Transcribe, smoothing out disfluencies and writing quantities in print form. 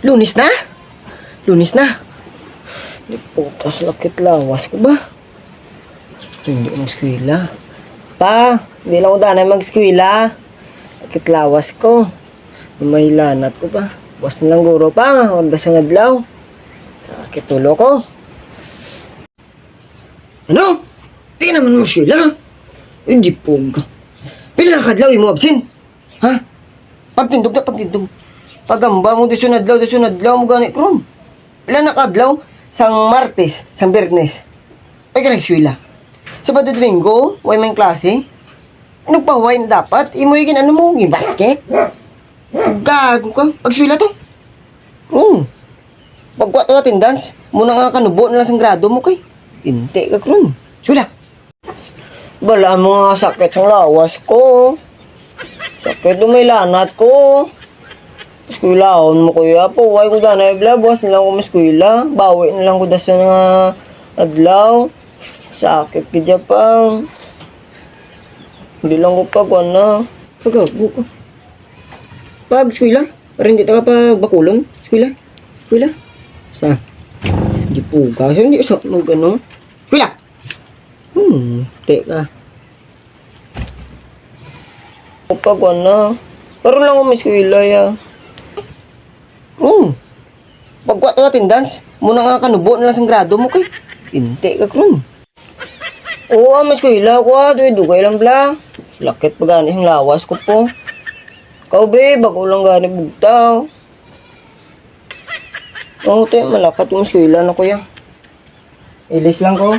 Lunes na? Lunes na? Di putas, lakit lawas ko ba? Hindi mag-skwila. Pa, hindi lang ko danay mag-skwila. Lakit lawas ko. Mahilanat ko pa. Buwas na lang guro pa. Orda sa ngadlaw. Sakit tulo ko. Ano? Di naman mo skwila. Hindi po ka. Pila na kadlaw mo absent? Ha? Pagtindog na pagtindog. Pagamba mo di sunadlaw mo gani kron. Pila na kadlaw? Sang Martes, sang Biyernes. Ay ka nagskwila. Sabado Domingo, way may klase. Nagpaway na dapat. Imoy ano mo, yung basket. Gago ka. Pagswila to. Pagkwat to attendance, muna nga kanubo na lang sang grado mo kay. Inte ka kron. Swila. Bala mo nga sakit sang lawas ko. Sakit dumilanat ko. Eskwilahon mo kuya po. Huwag ko danay bla. Buwas na lang ko maskwila. Bawi na lang ko da sa nga adlaw. Sakit ka dyan pang. Hindi lang ko pag na. Pagkago ka. Pag eskwila. Parang hindi ka pag bakulon. Eskwila. Eskwila. Sa. Hindi po ka. So hindi sa mag ano. Eskwila. Teka. Pag na. Parang lang ko maskwila ya. Pagkwat to attendance, muna nga kanubo na lang sang grado mo kay. Inte ka kron. Oo, mas ko hila ko dugay lang bla. Lakit pa gani ang lawas ko po. Kau be, bago lang gani bugtaw. Oo, te, malakat yung mas ko hila na kuya. Ilis lang ko.